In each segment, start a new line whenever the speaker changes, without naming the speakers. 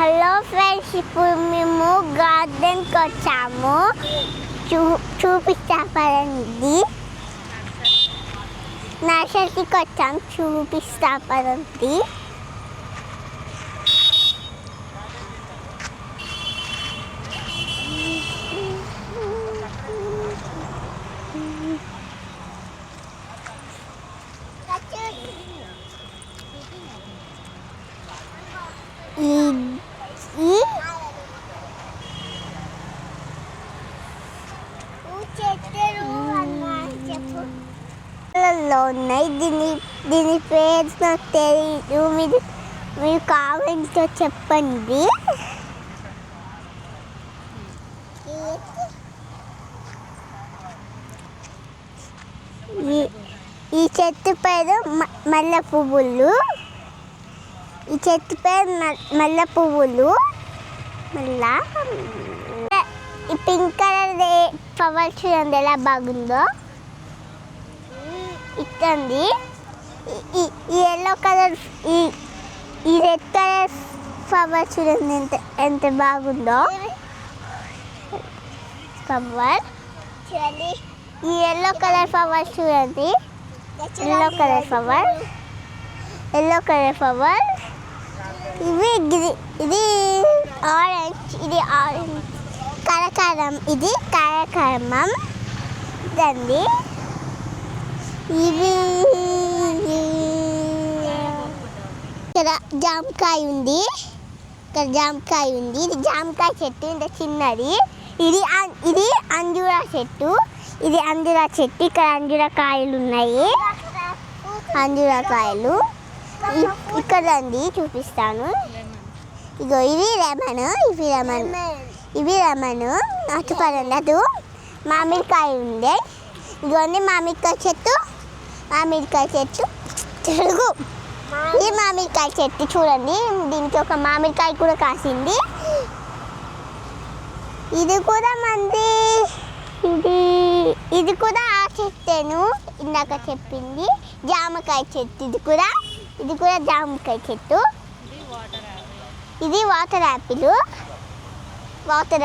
Hello friends, ఇప్పుడు మేము గార్డెన్కి వచ్చాము. చూపిస్తా పదండి. నర్సరీకి వచ్చాము, చూపిస్తా పదండి. ఉన్నాయి. దీని పేరు నాకు తెలియదు. మీరు కామెంట్లో చెప్పండి. ఈ చెట్టు పేరు మల్లె పువ్వులు. ఈ చెట్టు పేరు మల్లె పువ్వులు. మళ్ళా ఈ పింక్ కలర్ ఫ్లవర్ చూడండి ఎలా బాగుందో. ఇక్కడండి ఈ ఎల్లో కలర్ ఈ రెడ్ కలర్ ఫ్లవర్ చూడండి ఎంత బాగుందో. ఫ్లవర్ ఈ ఎల్లో కలర్ ఫ్లవర్ చూడండి. ఎల్లో కలర్ ఫ్లవర్ ఇది ఆరెంజ్. కరకరం. ఇది కరకరమం దండి. ఇవి ఇక్కడ జామకాయ ఉంది. ఇది జామకాయ చెట్టు, ఇంత చిన్నది. ఇది అంజూరా చెట్టు. ఇక్కడ అంజూరా కాయలు ఉన్నాయి. ఇక్కడ అండి చూపిస్తాను. ఇగో ఇవి లెమన్. అటుపడండి. అటు మామిడికాయ ఉంది. ఇదిగోండి మామిడికాయ చెట్టు తెలుగు. ఈ మామిడికాయ చెట్టు చూడండి, దీనికి ఒక మామిడికాయ కూడా కాసింది. ఇది కూడా మంది. ఇది కూడా ఆ చెట్టేను ఇందాక చెప్పింది. జామకాయ చెట్టు. ఇది కూడా జామకాయ చెట్టు. ఇది వాటర్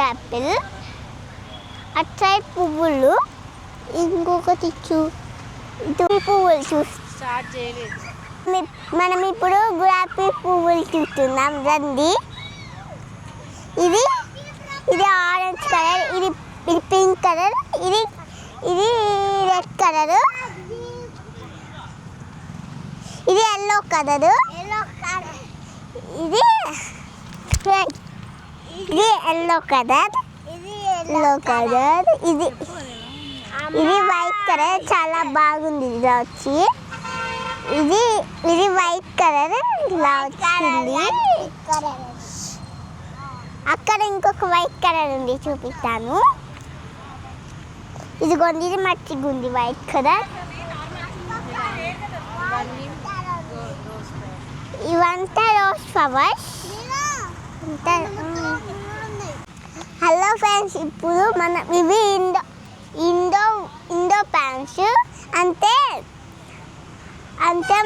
యాపిల్. అట్లా పువ్వులు. ఇంకొకటి పువ్వులు మనం ఇప్పుడు గులాబీ పువ్వులు చూస్తున్నాం రండి. ఇది ఆరెంజ్ కలర్. ఇది పింక్ కలర్. ఇది రెడ్ కలర్. ఇది ఎల్లో కలర్. ఇది ఎల్లో కలర్. ఇది వైట్ కలర్. చాలా బాగుంది. ఇలా వచ్చి ఇది వైట్ కలర్ ఇలా వచ్చింది. అక్కడ ఇంకొక వైట్ కలర్ ఉంది, చూపిస్తాను. ఇదిగోండి, ఇది మట్టిగుంది వైట్ కలర్. ఇవంతా రోజ్ ఫ్లవర్స్. హలో ఫ్రెండ్స్, ఇప్పుడు ఇవి ఇండో ప్లాంట్స్. అంటే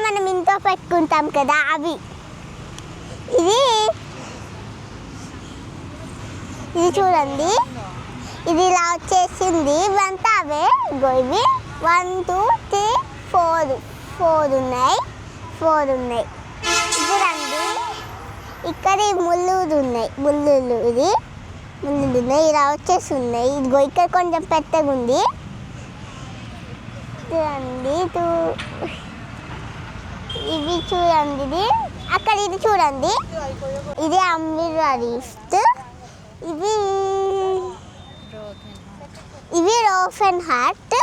మనం ఇంట్లో పెట్టుకుంటాం కదా, అవి. ఇది చూడండి, ఇది ఇలా వచ్చేసింది. ఇవంతా అవే. ఇవి 1 2 3 4 ఉన్నాయి. చూడండి, ఇక్కడ ముళ్ళులు ఉన్నాయి. ఇలా వచ్చేస్తున్నాయి. ఇదిగో ఇక్కడ కొంచెం పెద్దగా ఉంది. చూడండి, ఇవి చూడండి. అక్కడ ఇది చూడండి, ఇది అమ్మిరాలిస్ట్. ఇవి రోఫెన్ హార్ట్.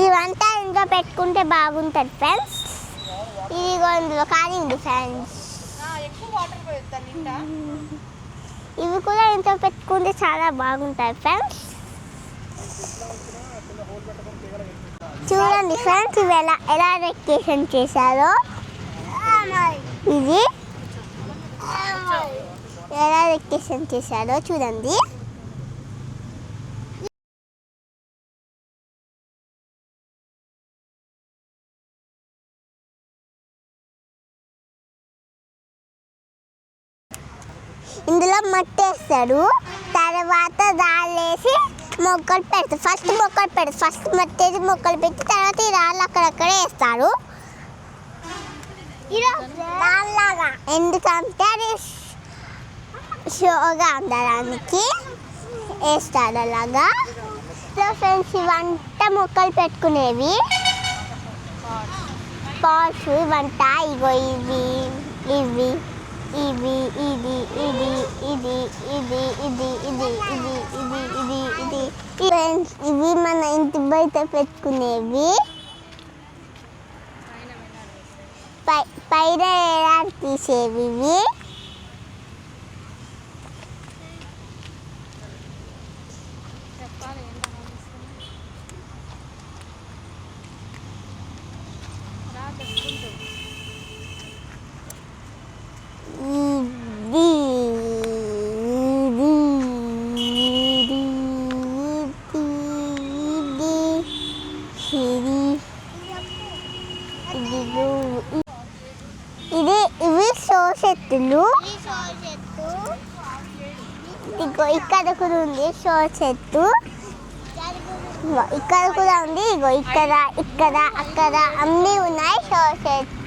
ఇవంతా ఇంట్లో పెట్టుకుంటే బాగుంటుంది ఫ్రెండ్స్. ఇది ఇందులో ఖాళీ ఉంది ఫ్రెండ్స్. ఇవి కూడా ఇంట్లో పెట్టుకుంటే చాలా బాగుంటాయి ఫ్రెండ్స్. చూడండి ఫ్రెండ్స్, ఇవి ఎలా డెకరేషన్ చేశారో. ఇది ఎలా డెకరేషన్ చేశారో చూడండి. ఇందులో మట్టి వేస్తారు, తర్వాత రాళ్ళేసి మొక్కలు పెడతారు. ఫస్ట్ మట్టి వేసి మొక్కలు పెట్టి తర్వాత ఈ రాళ్ళు అక్కడక్కడే వేస్తారు. ఎందుకంటే అది షోగా ఉండడానికి వేస్తారు అలాగా. ఫ్రెండ్స్ ఇవంతా మొక్కలు పెట్టుకునేవి పాట్స్, ఇవంతా ఇగో ఇవి ఇవి ఇవి ఇది ఇది ఇది ఇది ఇది ఇది ఇది ఇది ఇది ఇది ఫ్రెండ్స్ ఇవి మన ఇంటి బయట పెట్టుకునేవి. పైన ఏడాది తీసేవి ఇవి. ఇవి షో చెట్టులు. ఇగో ఇక్కడ కూడా ఉంది షో చెట్టు, ఇక్కడ కూడా ఉంది. ఇగో ఇక్కడ ఇక్కడ అక్కడ అన్నీ ఉన్నాయి షో చెట్టు.